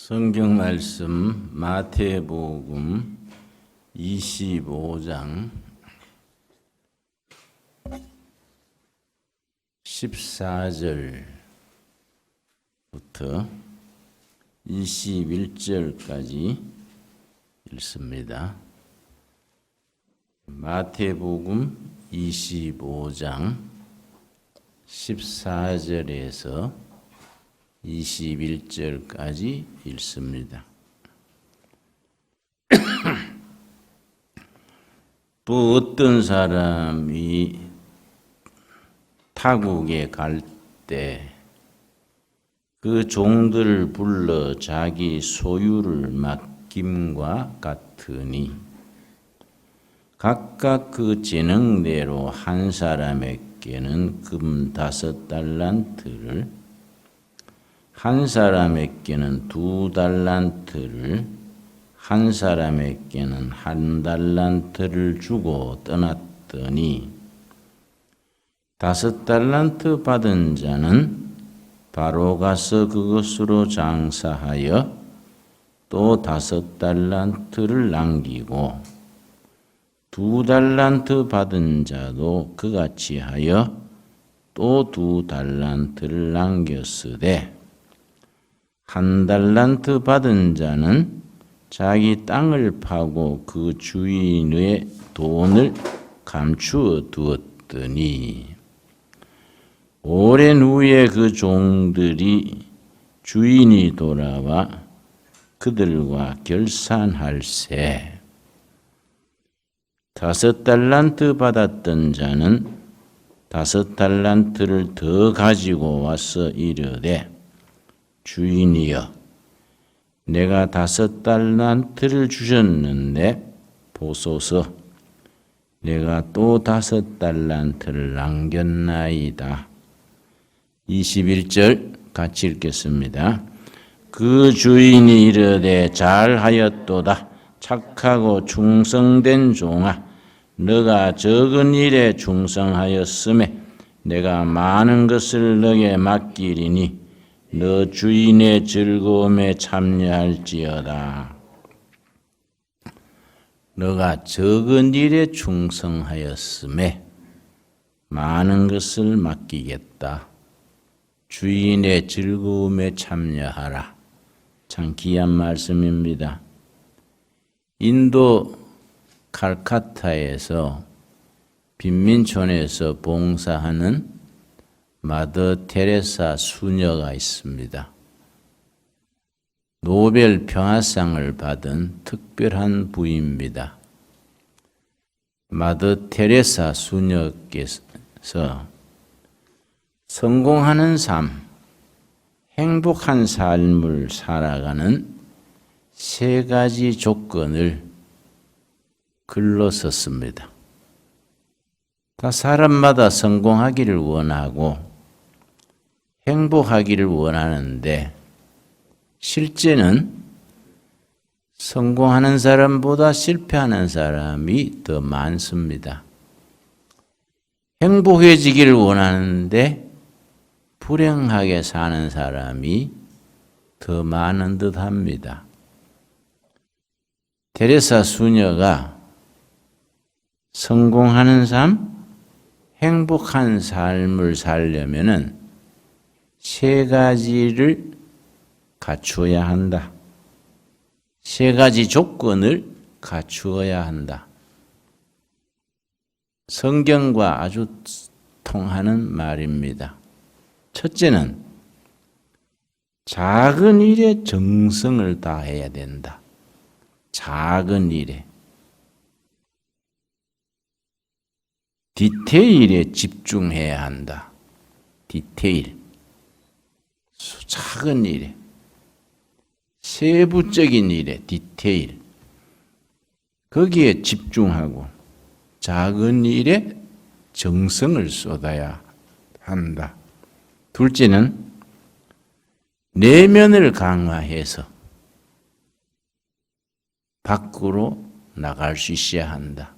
성경 말씀 마태복음 25장 14절부터 21절까지 읽습니다. 마태복음 25장 14절에서 21절까지 읽습니다. 또 어떤 사람이 타국에 갈 때 그 종들을 불러 자기 소유를 맡김과 같으니 각각 그 재능대로 한 사람에게는 금 5달란트를 한 사람에게는 2달란트를 한 사람에게는 1달란트를 주고 떠났더니 5달란트 받은 자는 바로 가서 그것으로 장사하여 또 5달란트를 남기고 2달란트 받은 자도 그같이 하여 또 2달란트를 남겼으되 1달란트 받은 자는 자기 땅을 파고 그 주인의 돈을 감추어 두었더니 오랜 후에 그 종들이 주인이 돌아와 그들과 결산할세 5달란트 받았던 자는 5달란트를 더 가지고 와서 이르되 주인이여 내가 5달란트를 주셨는데 보소서 내가 또 5달란트를 남겼나이다. 21절 같이 읽겠습니다. 그 주인이 이르되 잘하였도다. 착하고 충성된 종아 너가 적은 일에 충성하였음에 내가 많은 것을 너게 맡기리니 너 주인의 즐거움에 참여할지어다. 너가 적은 일에 충성하였음에 많은 것을 맡기겠다. 주인의 즐거움에 참여하라. 참 귀한 말씀입니다. 인도 칼카타에서 빈민촌에서 봉사하는 마더 테레사 수녀가 있습니다. 노벨 평화상을 받은 특별한 부입니다. 마더 테레사 수녀께서 성공하는 삶, 행복한 삶을 살아가는 3가지 조건을 글로 썼습니다. 다 사람마다 성공하기를 원하고 행복하기를 원하는데 실제는 성공하는 사람보다 실패하는 사람이 더 많습니다. 행복해지기를 원하는데 불행하게 사는 사람이 더 많은 듯 합니다. 테레사 수녀가 성공하는 삶, 행복한 삶을 살려면은 3가지를 갖추어야 한다. 3가지 조건을 갖추어야 한다. 성경과 아주 통하는 말입니다. 첫째는 작은 일에 정성을 다해야 된다. 작은 일에. 디테일에 집중해야 한다. 디테일. 작은 일에. 세부적인 일에 디테일. 거기에 집중하고 작은 일에 정성을 쏟아야 한다. 둘째는 내면을 강화해서 밖으로 나갈 수 있어야 한다.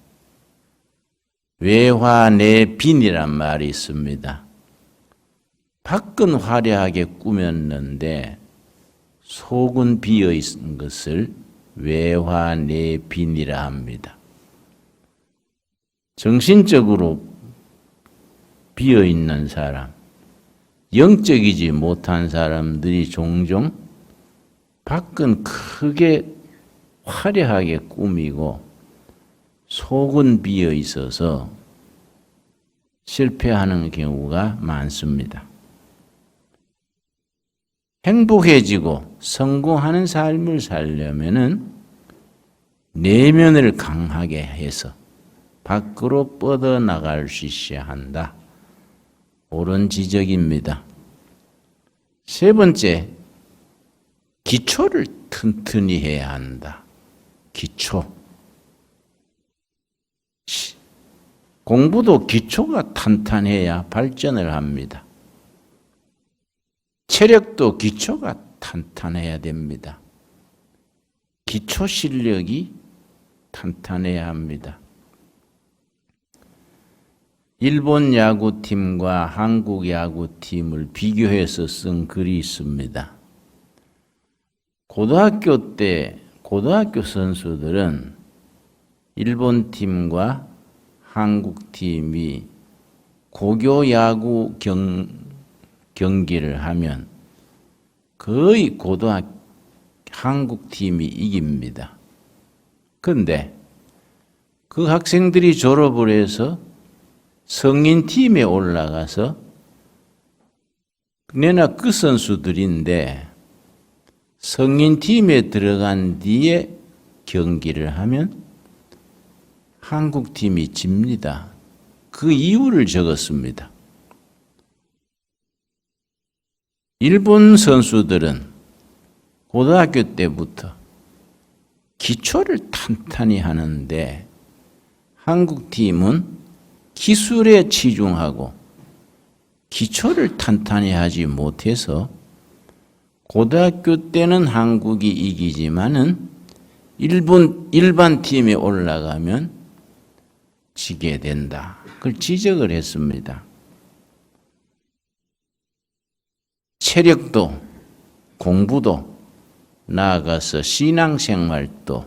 외화내빈이란 말이 있습니다. 밖은 화려하게 꾸몄는데 속은 비어 있는 것을 외화내빈이라 합니다. 정신적으로 비어 있는 사람, 영적이지 못한 사람들이 종종 밖은 크게 화려하게 꾸미고 속은 비어 있어서 실패하는 경우가 많습니다. 행복해지고 성공하는 삶을 살려면은 내면을 강하게 해서 밖으로 뻗어나갈 수 있어야 한다. 옳은 지적입니다. 세 번째, 기초를 튼튼히 해야 한다. 기초. 공부도 기초가 탄탄해야 발전을 합니다. 체력도 기초가 탄탄해야 됩니다. 기초 실력이 탄탄해야 합니다. 일본 야구팀과 한국 야구팀을 비교해서 쓴 글이 있습니다. 고등학교 선수들은 일본 팀과 한국 팀이 고교 야구 경기를 하면 거의 한국 팀이 이깁니다. 그런데 그 학생들이 졸업을 해서 성인 팀에 올라가서 내나 그 선수들인데 성인 팀에 들어간 뒤에 경기를 하면 한국 팀이 집니다. 그 이유를 적었습니다. 일본 선수들은 고등학교 때부터 기초를 탄탄히 하는데 한국 팀은 기술에 치중하고 기초를 탄탄히 하지 못해서 고등학교 때는 한국이 이기지만은 일반 팀에 올라가면 지게 된다. 그걸 지적을 했습니다. 체력도 공부도 나아가서 신앙생활도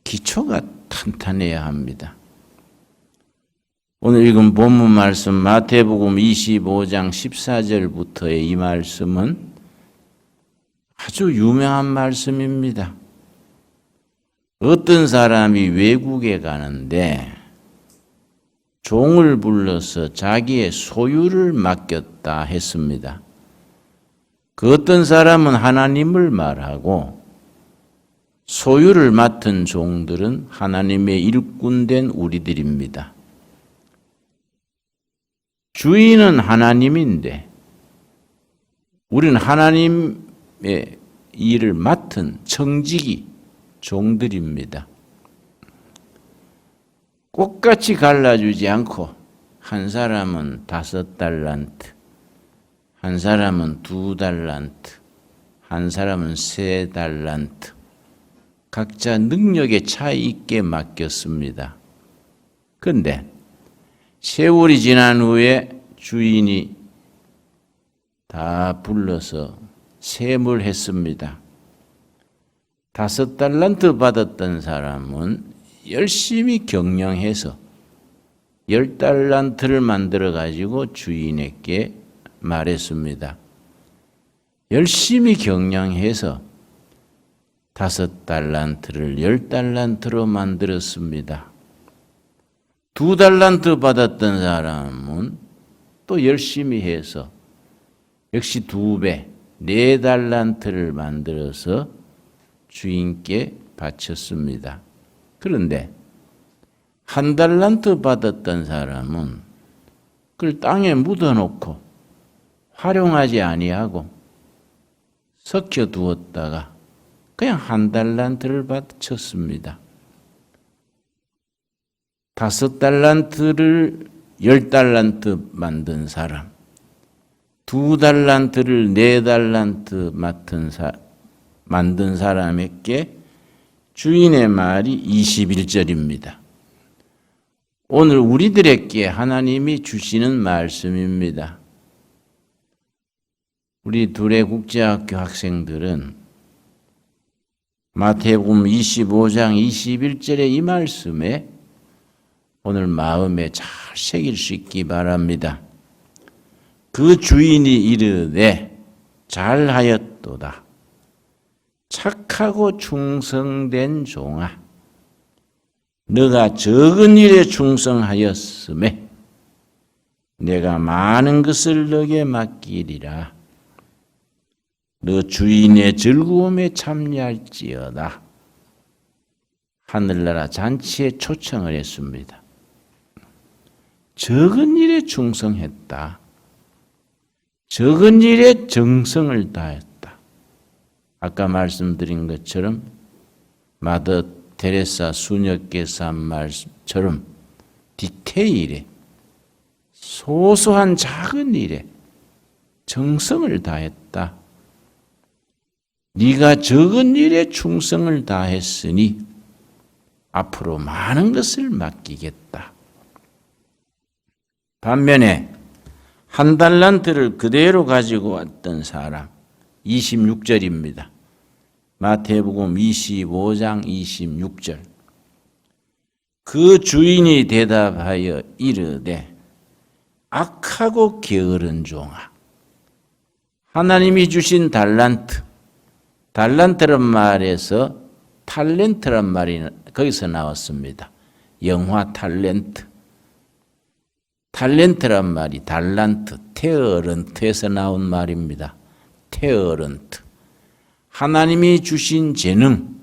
기초가 탄탄해야 합니다. 오늘 읽은 본문 말씀 마태복음 25장 14절부터의 이 말씀은 아주 유명한 말씀입니다. 어떤 사람이 외국에 가는데 종을 불러서 자기의 소유를 맡겼다 했습니다. 그 어떤 사람은 하나님을 말하고 소유를 맡은 종들은 하나님의 일꾼된 우리들입니다. 주인은 하나님인데 우리는 하나님의 일을 맡은 청지기 종들입니다. 똑같이 갈라주지 않고 한 사람은 5달란트, 한 사람은 2달란트, 한 사람은 3달란트 각자 능력의 차이 있게 맡겼습니다. 그런데 세월이 지난 후에 주인이 다 불러서 셈을 했습니다. 5달란트 받았던 사람은 열심히 경영해서 10달란트를 만들어 가지고 주인에게 말했습니다. 열심히 경영해서 5달란트를 10달란트로 만들었습니다. 2달란트 받았던 사람은 또 열심히 해서 역시 2배, 4달란트를 만들어서 주인께 바쳤습니다. 그런데 1달란트 받았던 사람은 그걸 땅에 묻어놓고 활용하지 아니하고 섞여두었다가 그냥 1달란트를 바쳤습니다. 5달란트를 10달란트 만든 사람, 2달란트를 4달란트 만든 사람에게 주인의 말이 21절입니다. 오늘 우리들에게 하나님이 주시는 말씀입니다. 우리 둘의 국제학교 학생들은 마태복음 25장 21절의 이 말씀에 오늘 마음에 잘 새길 수 있기 바랍니다. 그 주인이 이르되 잘하였도다. 착하고 충성된 종아, 너가 적은 일에 충성하였음에 내가 많은 것을 너에게 맡기리라. 너 주인의 즐거움에 참여할지어다. 하늘나라 잔치에 초청을 했습니다. 적은 일에 충성했다. 적은 일에 정성을 다했다. 아까 말씀드린 것처럼 마더 테레사 수녀께서 한 말씀처럼 디테일에, 소소한 작은 일에 정성을 다했다. 네가 적은 일에 충성을 다했으니 앞으로 많은 것을 맡기겠다. 반면에 한 달란트를 그대로 가지고 왔던 사람, 26절입니다. 마태복음 25장 26절. 그 주인이 대답하여 이르되 악하고 게으른 종아, 하나님이 주신 달란트란 말에서 탤런트란 말이 거기서 나왔습니다. 영화 탤런트란 말이 달란트, 테어런트에서 나온 말입니다. 테어런트. 하나님이 주신 재능,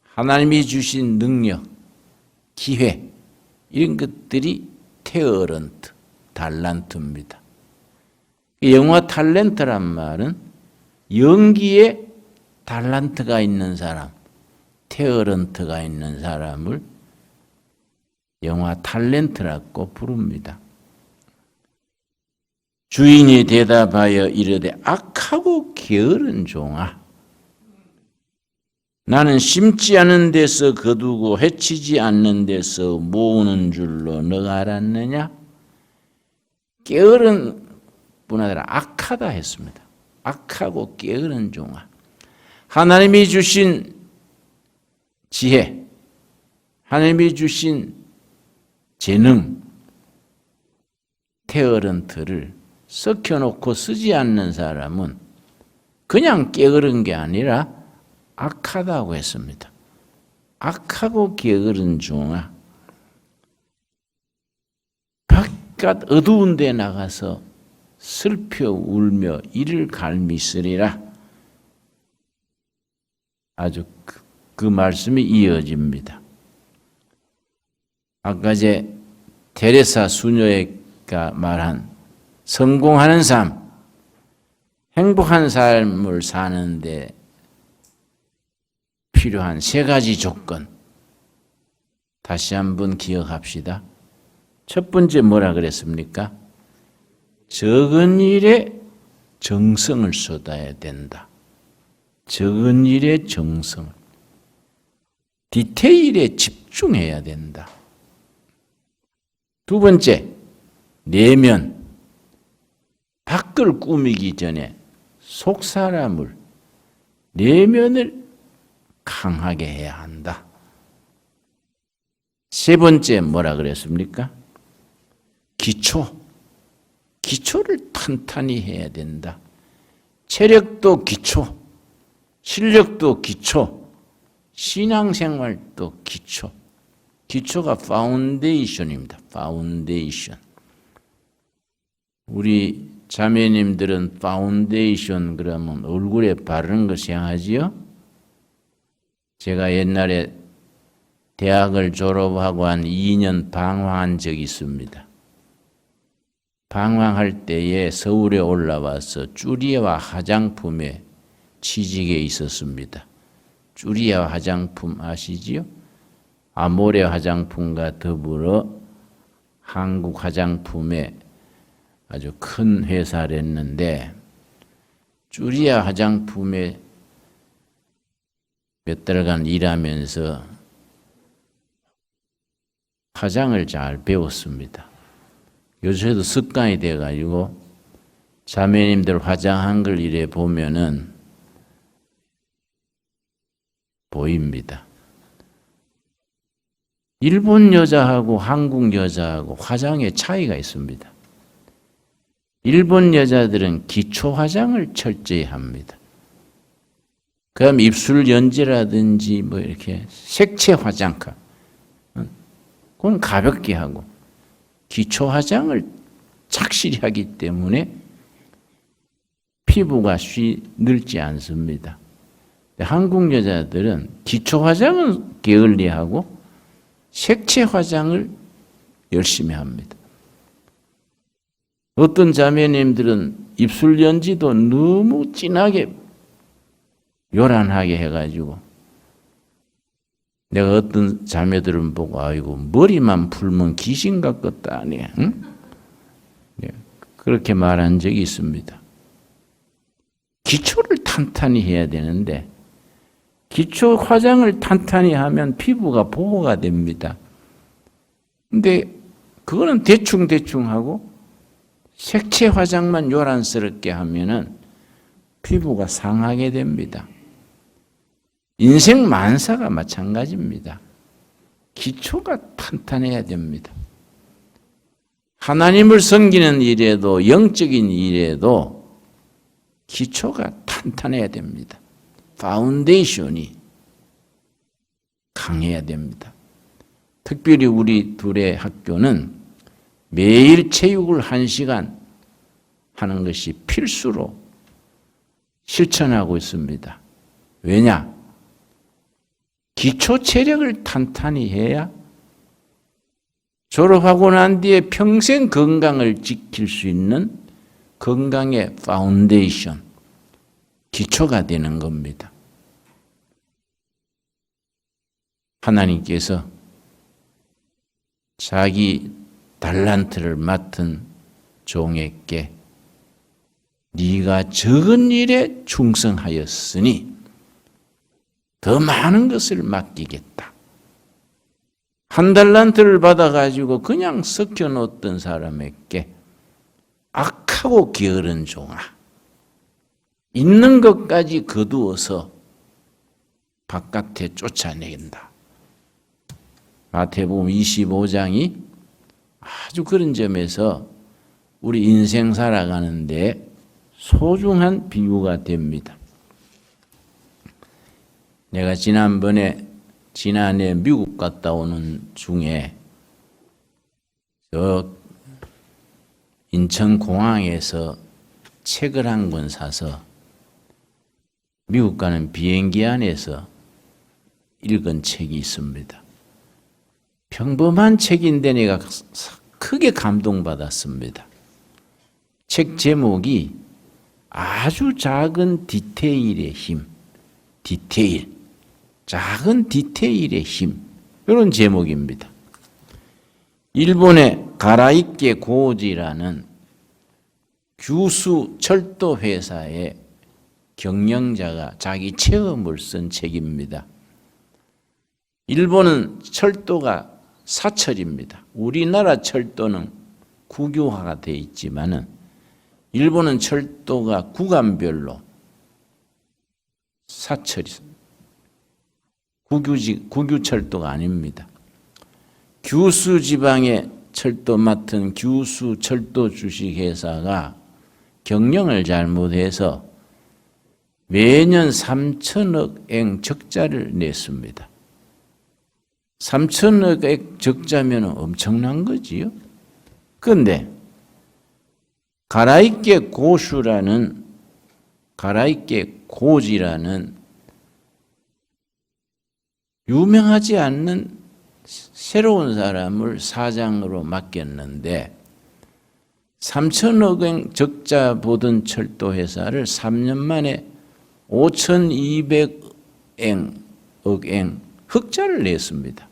하나님이 주신 능력, 기회, 이런 것들이 테어런트, 달란트입니다. 영화 탤런트란 말은 연기에 달란트가 있는 사람, 테어런트가 있는 사람을 영화 탤런트라고 부릅니다. 주인이 대답하여 이르되 악하고 게으른 종아, 나는 심지 않은 데서 거두고 해치지 않는 데서 모으는 줄로 너가 알았느냐? 게으른 뿐 아니라 악하다 했습니다. 악하고 게으른 종아. 하나님이 주신 지혜, 하나님이 주신 재능, 테어런트를 썩혀놓고 쓰지 않는 사람은 그냥 게으른 게 아니라 악하다고 했습니다. 악하고 게으른 종아, 바깥 어두운 데 나가서 슬퍼 울며 이를 갈미쓰리라. 아주 그 말씀이 이어집니다. 아까 제 테레사 수녀가 말한 성공하는 삶, 행복한 삶을 사는데 필요한 세 가지 조건, 다시 한번 기억합시다. 첫 번째 뭐라 그랬습니까? 적은 일에 정성을 쏟아야 된다. 적은 일에 정성을, 디테일에 집중해야 된다. 두 번째, 내면, 밖을 꾸미기 전에 속 사람을, 내면을 강하게 해야 한다. 세 번째 뭐라 그랬습니까? 기초를 탄탄히 해야 된다. 체력도 기초, 실력도 기초, 신앙생활도 기초. 기초가 파운데이션입니다. 파운데이션. 우리 자매님들은 파운데이션 그러면 얼굴에 바르는 거 생각하지요? 제가 옛날에 대학을 졸업하고 한 2년 방황한 적이 있습니다. 방황할 때에 서울에 올라와서 쭈리와 화장품에 취직해 있었습니다. 쭈리와 화장품 아시지요? 아모레 화장품과 더불어 한국 화장품에 아주 큰 회사를 했는데, 쭈리아 화장품에 몇 달간 일하면서 화장을 잘 배웠습니다. 요새도 습관이 돼가지고 자매님들 화장한 걸 이래 보면은 보입니다. 일본 여자하고 한국 여자하고 화장의 차이가 있습니다. 일본 여자들은 기초 화장을 철저히 합니다. 그다음 입술 연지라든지 뭐 이렇게 색채 화장과 그건 가볍게 하고 기초 화장을 착실히 하기 때문에 피부가 쉬 늙지 않습니다. 한국 여자들은 기초 화장은 게을리하고 색채 화장을 열심히 합니다. 어떤 자매님들은 입술 연지도 너무 진하게 요란하게 해가지고 내가 어떤 자매들은 보고 아이고 머리만 풀면 귀신 같겠다 아니야. 응? 네, 그렇게 말한 적이 있습니다. 기초를 탄탄히 해야 되는데 기초 화장을 탄탄히 하면 피부가 보호가 됩니다. 근데 그거는 대충 하고 색채 화장만 요란스럽게 하면은 피부가 상하게 됩니다. 인생 만사가 마찬가지입니다. 기초가 탄탄해야 됩니다. 하나님을 섬기는 일에도 영적인 일에도 기초가 탄탄해야 됩니다. 파운데이션이 강해야 됩니다. 특별히 우리 둘의 학교는 매일 체육을 1시간 하는 것이 필수로 실천하고 있습니다. 왜냐? 기초 체력을 탄탄히 해야 졸업하고 난 뒤에 평생 건강을 지킬 수 있는 건강의 파운데이션, 기초가 되는 겁니다. 하나님께서 자기 달란트를 맡은 종에게 네가 적은 일에 충성하였으니 더 많은 것을 맡기겠다. 1달란트를 받아가지고 그냥 섞여놓던 사람에게 악하고 게으른 종아, 있는 것까지 거두어서 바깥에 쫓아낸다. 마태복음 25장이 아주 그런 점에서 우리 인생 살아가는데 소중한 비유가 됩니다. 내가 지난해 미국 갔다 오는 중에 저 인천공항에서 책을 한 권 사서 미국 가는 비행기 안에서 읽은 책이 있습니다. 평범한 책인데 내가 크게 감동받았습니다. 책 제목이 아주 작은 디테일의 힘, 작은 디테일의 힘, 이런 제목입니다. 일본의 가라이케 고지라는 규수 철도 회사의 경영자가 자기 체험을 쓴 책입니다. 일본은 철도가 사철입니다. 우리나라 철도는 국유화가 되어 있지만은 일본은 철도가 구간별로 사철이 국유철도가 아닙니다. 규수 지방의 철도 맡은 규수 철도 주식회사가 경영을 잘못해서 매년 3천억 엔 적자를 냈습니다. 3천억 엔 적자면 엄청난 거지요. 그런데 가라이케 고지라는 유명하지 않는 새로운 사람을 사장으로 맡겼는데 3천억 엔 적자 보던 철도회사를 3년 만에 5,200억 엔 흑자를 냈습니다.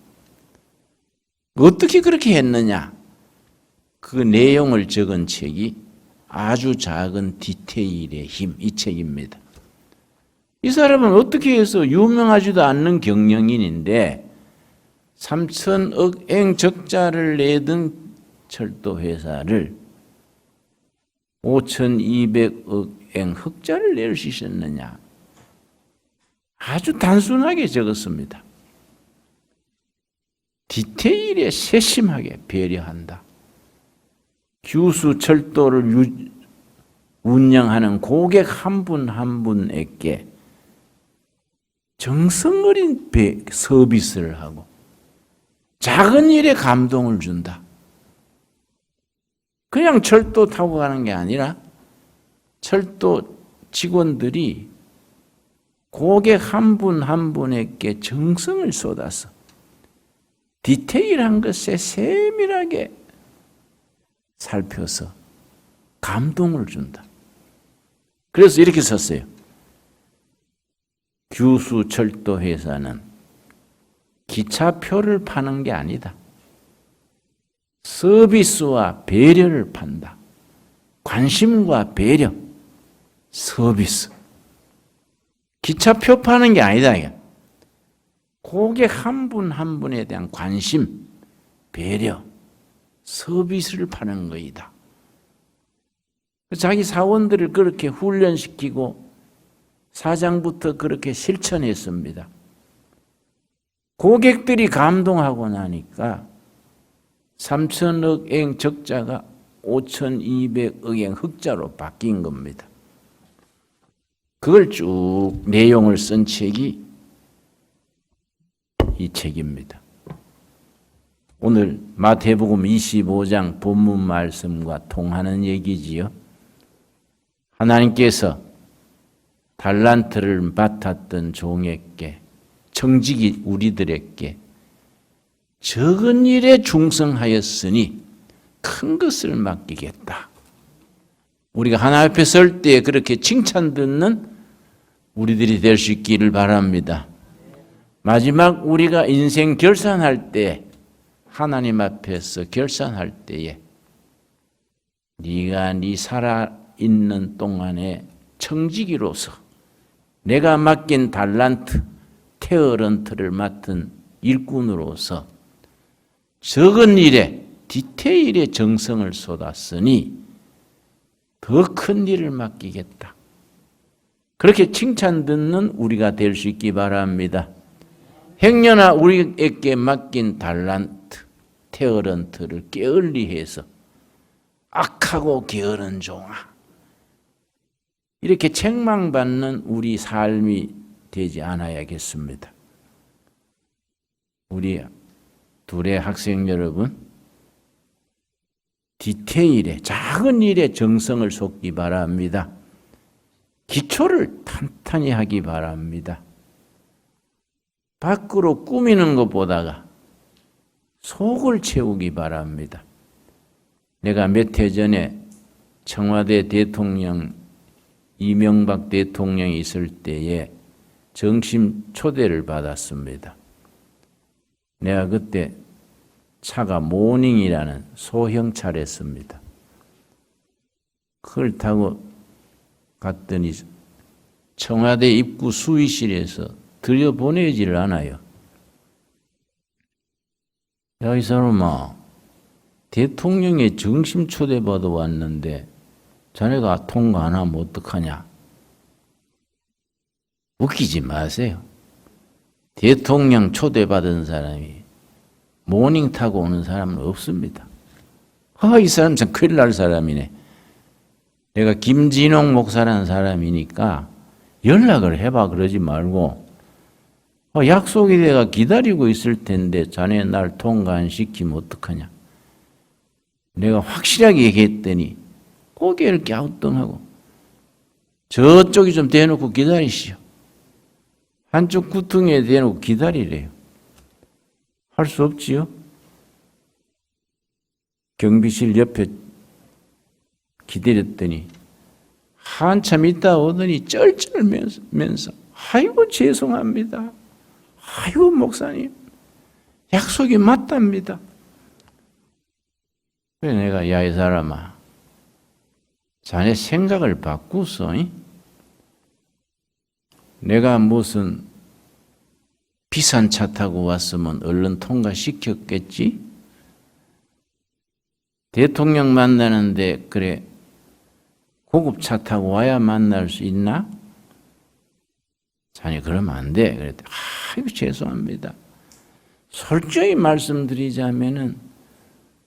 어떻게 그렇게 했느냐? 그 내용을 적은 책이 아주 작은 디테일의 힘, 이 책입니다. 이 사람은 어떻게 해서 유명하지도 않는 경영인인데 3천억 엔 적자를 내던 철도 회사를 5,200억엔 흑자를 낼 수 있었느냐? 아주 단순하게 적었습니다. 디테일에 세심하게 배려한다. 규수 철도를 운영하는 고객 한 분 한 분에게 정성 어린 서비스를 하고 작은 일에 감동을 준다. 그냥 철도 타고 가는 게 아니라 철도 직원들이 고객 한 분 한 분에게 정성을 쏟아서 디테일한 것에 세밀하게 살펴서 감동을 준다. 그래서 이렇게 썼어요. 규수 철도 회사는 기차표를 파는 게 아니다. 서비스와 배려를 판다. 관심과 배려, 서비스. 기차표 파는 게 아니다. 고객 한 분 한 분에 대한 관심, 배려, 서비스를 파는 거이다. 자기 사원들을 그렇게 훈련시키고 사장부터 그렇게 실천했습니다. 고객들이 감동하고 나니까 3천억엔 적자가 5,200억엔 흑자로 바뀐 겁니다. 그걸 쭉 내용을 쓴 책이 이 책입니다. 오늘 마태복음 25장 본문 말씀과 통하는 얘기지요. 하나님께서 달란트를 맡았던 종에게, 청직이 우리들에게 적은 일에 충성하였으니 큰 것을 맡기겠다. 우리가 하나님 앞에 설 때 그렇게 칭찬 듣는 우리들이 될 수 있기를 바랍니다. 마지막 우리가 인생 결산할 때, 하나님 앞에서 결산할 때에 네가 네 살아있는 동안에 청지기로서 내가 맡긴 달란트, 테어런트를 맡은 일꾼으로서 적은 일에 디테일에 정성을 쏟았으니 더 큰 일을 맡기겠다. 그렇게 칭찬 듣는 우리가 될 수 있기 바랍니다. 행여나 우리에게 맡긴 달란트, 테어런트를 게을리해서 악하고 게으른 종아, 이렇게 책망받는 우리 삶이 되지 않아야겠습니다. 우리 둘의 학생 여러분, 디테일에, 작은 일에 정성을 쏟기 바랍니다. 기초를 탄탄히 하기 바랍니다. 밖으로 꾸미는 것보다가 속을 채우기 바랍니다. 내가 몇 해 전에 청와대 대통령 이명박 대통령이 있을 때에 정심 초대를 받았습니다. 내가 그때 차가 모닝이라는 소형 차랬습니다. 그걸 타고 갔더니 청와대 입구 수의실에서 들여보내지를 않아요. 야, 이 사람아, 대통령의 정심 초대받아 왔는데 자네가 통과 안 하면 어떡하냐? 웃기지 마세요. 대통령 초대받은 사람이 모닝 타고 오는 사람은 없습니다. 이 사람 참 큰일 날 사람이네. 내가 김진홍 목사라는 사람이니까 연락을 해봐 그러지 말고 약속이 내가 기다리고 있을 텐데 자네 날 통과 안 시키면 어떡하냐. 내가 확실하게 얘기했더니 고개를 갸우뚱하고 저쪽이 좀 대놓고 기다리시오. 한쪽 구퉁이에 대놓고 기다리래요. 할 수 없지요. 경비실 옆에 기다렸더니 한참 있다 오더니 쩔쩔면서 아이고 죄송합니다. 아이고 목사님 약속이 맞답니다. 그래 내가 야 이 사람아 자네 생각을 바꾸소. 내가 무슨 비싼 차 타고 왔으면 얼른 통과시켰겠지? 대통령 만나는데 그래 고급차 타고 와야 만날 수 있나? 자네 그러면 안 돼. 그랬더니 아이고 죄송합니다. 솔직히 말씀드리자면은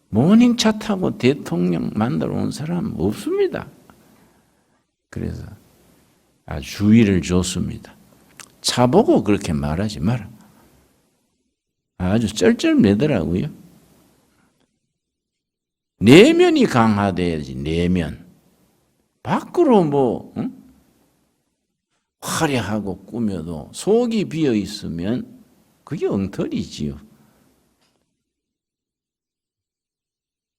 모닝차 타고 대통령 만나러 온 사람 없습니다. 그래서 아주 주의를 줬습니다. 차 보고 그렇게 말하지 마라. 아주 쩔쩔매더라고요. 내면이 강화돼야지. 내면. 밖으로 뭐 화려하고 꾸며도 속이 비어 있으면 그게 엉터리지요.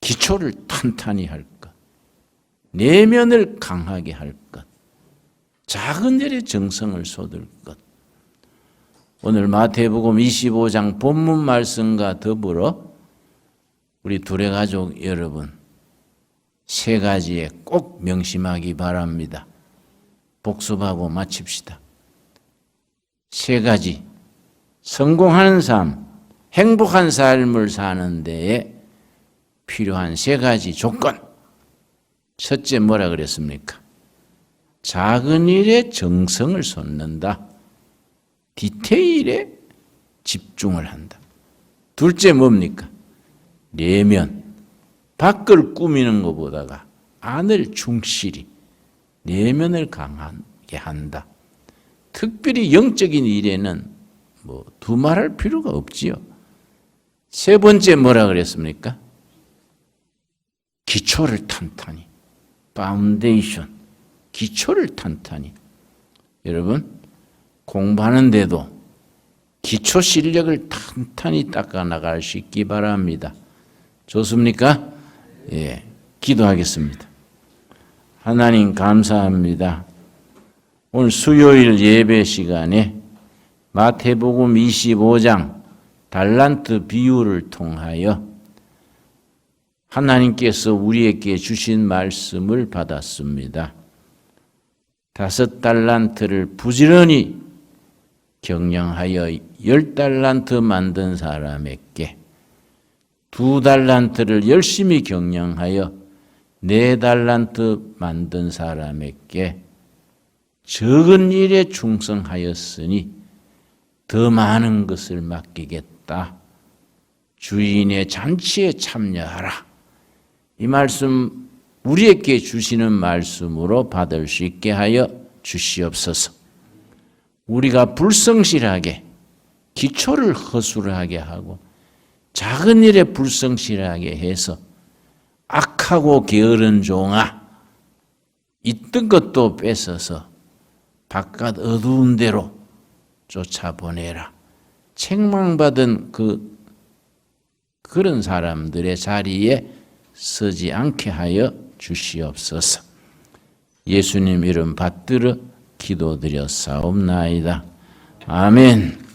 기초를 탄탄히 할 것, 내면을 강하게 할 것, 작은 일에 정성을 쏟을 것. 오늘 마태복음 25장 본문 말씀과 더불어 우리 두레 가족 여러분 세 가지에 꼭 명심하기 바랍니다. 복습하고 마칩시다. 세 가지. 성공하는 삶, 행복한 삶을 사는 데에 필요한 세 가지 조건. 첫째 뭐라 그랬습니까? 작은 일에 정성을 쏟는다. 디테일에 집중을 한다. 둘째 뭡니까? 내면. 밖을 꾸미는 것보다가 안을 충실히 내면을 강하게 한다. 특별히 영적인 일에는 뭐 두말할 필요가 없지요. 세 번째 뭐라 그랬습니까? 기초를 탄탄히. 파운데이션. 기초를 탄탄히. 여러분 공부하는데도 기초 실력을 탄탄히 닦아 나갈 수 있기 바랍니다. 좋습니까? 예, 기도하겠습니다. 하나님 감사합니다. 오늘 수요일 예배 시간에 마태복음 25장 달란트 비유를 통하여 하나님께서 우리에게 주신 말씀을 받았습니다. 5달란트를 부지런히 경영하여 10달란트 만든 사람에게 2달란트를 열심히 경영하여 4달란트 만든 사람에게 적은 일에 충성하였으니 더 많은 것을 맡기겠다. 주인의 잔치에 참여하라. 이 말씀 우리에게 주시는 말씀으로 받을 수 있게 하여 주시옵소서. 우리가 불성실하게 기초를 허술하게 하고 작은 일에 불성실하게 해서 악하고 게으른 종아 있던 것도 뺏어서 바깥 어두운 데로 쫓아보내라. 책망받은 그런 사람들의 자리에 서지 않게 하여 주시옵소서. 예수님 이름 받들어 기도드렸사옵나이다. 아멘.